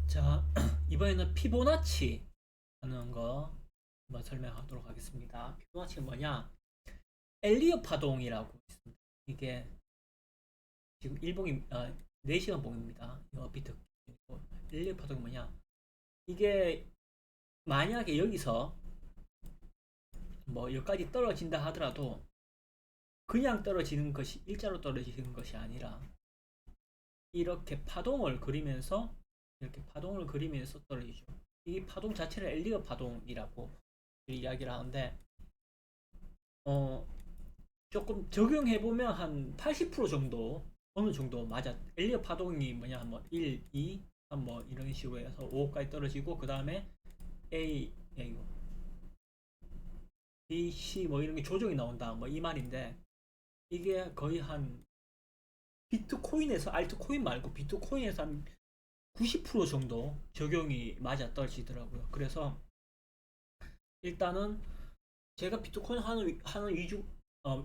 자, 이번에는 피보나치 하는 거 한번 설명하도록 하겠습니다. 피보나치는 뭐냐? 엘리어 파동이라고 있습니다. 이게 지금 일봉이 4시간 봉입니다. 이거 비트. 엘리어 파동이 뭐냐? 이게 만약에 여기서 뭐 여기까지 떨어진다 하더라도 그냥 떨어지는 것이 일자로 떨어지는 것이 아니라 이렇게 파동을 그리면서 떨어지죠. 이 파동 자체를 엘리어 파동이라고 이야기를 하는데 어 조금 적용해 보면 한 80% 정도 어느 정도 맞아. 엘리어 파동이 뭐냐 뭐 1, 2, 3 뭐 이런 식으로 해서 5까지 떨어지고 그 다음에 A, 이거 B, C 뭐 이런 게 조정이 나온다 뭐 이 말인데 이게 거의 한 비트코인에서 알트코인 말고 비트코인에서 한 90% 정도 적용이 맞아 떨어지더라고요. 그래서 일단은 제가 비트코인 하는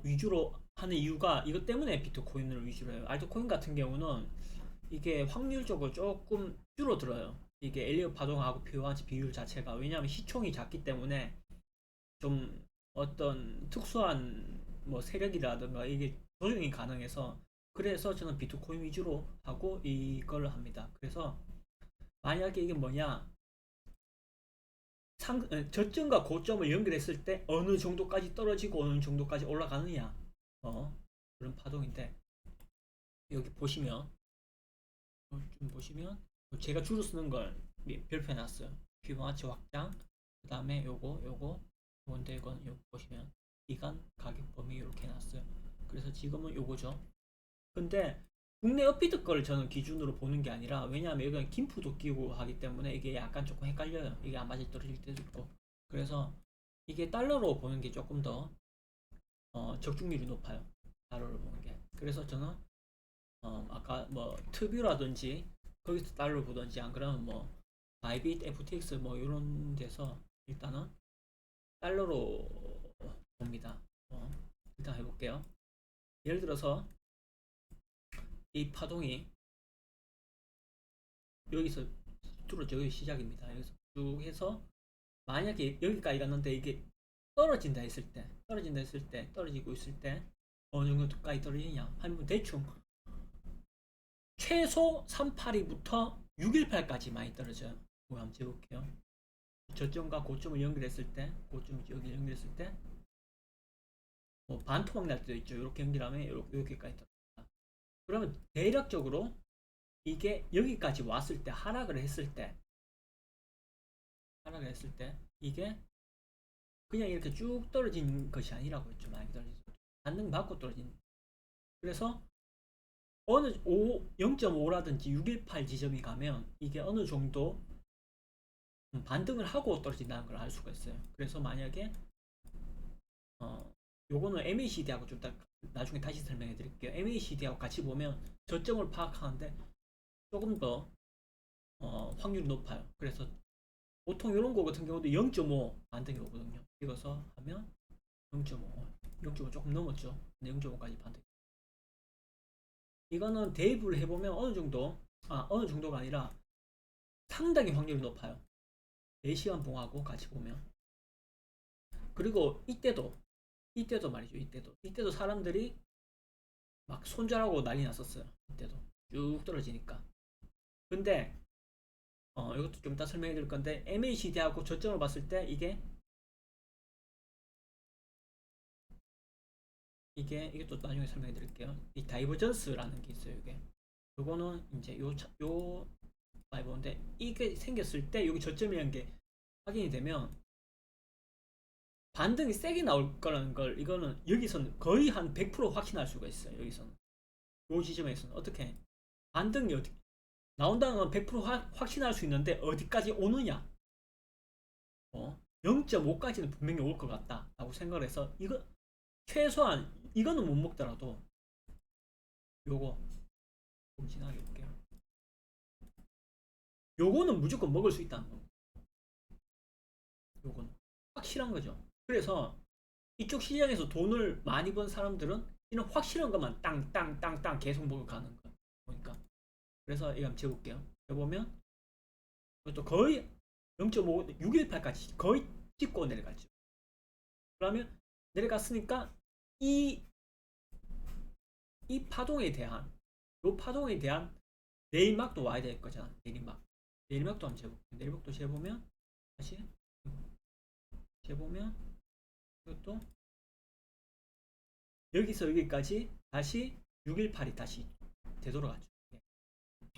위주로 하는 이유가 이것 때문에 비트코인을 위주로 해요. 알트코인 같은 경우는 이게 확률적으로 조금 줄어들어요. 이게 엘리어 파동하고 피보나치 비율 자체가 왜냐하면 시총이 작기 때문에 좀 어떤 특수한 뭐 세력이라든가 이게 조정이 가능해서 그래서 저는 비트코인 위주로 하고 이걸 합니다. 그래서 만약에 이게 뭐냐 저점과 고점을 연결했을 때 어느 정도까지 떨어지고 어느 정도까지 올라가느냐 그런 파동인데 여기 보시면 좀 보시면 제가 주로 쓰는 걸 별표해 놨어요. 피보나치 확장 그 다음에 요거 뭔데 이건 여기 보시면 기간 가격 범위 이렇게 해놨어요. 그래서 지금은 요거죠. 근데 국내 업비트 걸 저는 기준으로 보는 게 아니라 왜냐하면 여기는 김프도 끼고 하기 때문에 이게 약간 조금 헷갈려요. 이게 안 맞아 떨어질 때도 있고 그래서 이게 달러로 보는 게 조금 더 적중률이 높아요. 달러로 보는 게. 그래서 저는 아까 뭐 트뷰라든지 거기서 달러로 보든지 안 그러면 뭐 바이빗, FTX 뭐 이런 데서 일단은 달러로 봅니다. 일단 해볼게요. 예를 들어서 이 파동이 여기서 주로 저기 시작입니다. 여기서 쭉 해서 만약에 여기까지 갔는데 이게 떨어지고 있을 때 어느 정도까지 떨어지냐 하면 대충 최소 382부터 618까지 많이 떨어져요. 뭐 한번 재볼게요. 저점과 고점을 연결했을 때 고점 여기 연결했을 때 뭐 반토막 날 때도 있죠. 이렇게 연결하면 이렇게까지 떨어진다. 그러면 대략적으로 이게 여기까지 왔을 때 하락을 했을 때 이게 그냥 이렇게 쭉 떨어진 것이 아니라고 했죠. 많이 떨어지죠. 반등 받고 떨어진. 그래서 어느 0.5라든지 618 지점이 가면 이게 어느 정도 반등을 하고 떨어진다는 걸 알 수가 있어요. 그래서 만약에 요거는 MACD하고 좀 나중에 다시 설명해 드릴게요. MACD하고 같이 보면 저점을 파악하는데 조금 더 확률이 높아요. 그래서 보통 이런 거 같은 경우도 0.5 반등이 오거든요. 찍어서 하면 0.5 조금 넘었죠. 0.5까지 반등. 이거는 대입을 해보면 어느 정도가 아니라 상당히 확률이 높아요. 4시간 봉하고 같이 보면. 그리고 이때도 말이죠. 이때도 사람들이 막 손절하고 난리 났었어요. 이때도 쭉 떨어지니까. 근데 이것도 좀 이따 설명해 드릴 건데 MACD하고 저점을 봤을 때 이게 또 나중에 설명해 드릴게요. 이 다이버전스라는 게 있어요. 이게 요거는 이제 요 파이버인데 이게 생겼을 때 여기 저점이라는 게 확인이 되면 반등이 세게 나올 거라는 걸 이거는 여기서는 거의 한 100% 확신할 수가 있어요. 여기서는 요 지점에서는 어떻게 반등이 어떻게 나온다는 건 100% 확신할 수 있는데 어디까지 오느냐 0.5까지는 분명히 올 것 같다 라고 생각을 해서 이거 최소한 이거는 못 먹더라도 요거 좀 지나게 볼게요. 요거는 무조건 먹을 수 있다는 거. 요거는 확실한 거죠. 그래서 이쪽 시장에서 돈을 많이 번 사람들은 이런 확실한 것만 땅땅땅땅 계속 먹어가는 거 보니까. 그래서 이거 한번 재볼게요. 해보면 또 거의 0.5, 618까지 거의 찍고 내려갔죠. 그러면 내려갔으니까 이, 이 파동에 대한, 이 파동에 대한 내리막도 와야 될 거잖아. 내리막도 한번 재볼게요. 내리막도 재보면 다시 재보면 이것도 여기서 여기까지 다시 618이 다시 되돌아갔죠.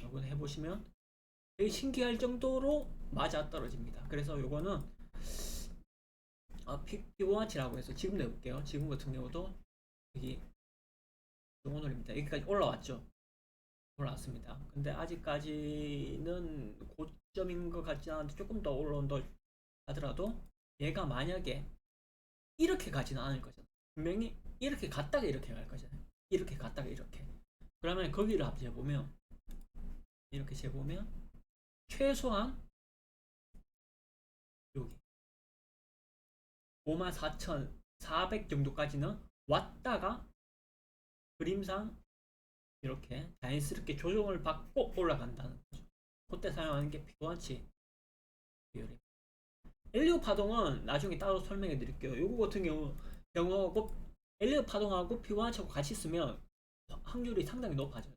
이거 해보시면 되게 신기할 정도로 맞아 떨어집니다. 그래서 요거는 피보나치라고 해서 지금도 해볼게요. 지금 같은 경우도 여기 오늘입니다. 여기까지 올라왔죠. 올라왔습니다. 근데 아직까지는 고점인 것 같지 않은데 조금 더 올라온다 하더라도 얘가 만약에 이렇게 가지는 않을 거잖아요. 분명히 이렇게 갔다가 이렇게 갈 거잖아요. 이렇게 갔다가 이렇게. 그러면 거기를 한번 재보면 이렇게 재보면 최소한 여기 54,400 정도까지는 왔다가 그림상 이렇게 자연스럽게 조정을 받고 올라간다는 거죠. 그때 사용하는 게 피보나치 비율입니다. 엘리오 파동은 나중에 따로 설명해 드릴게요. 요거 같은 경우 엘리오 파동하고 피보나치하고 같이 쓰면 확률이 상당히 높아져요.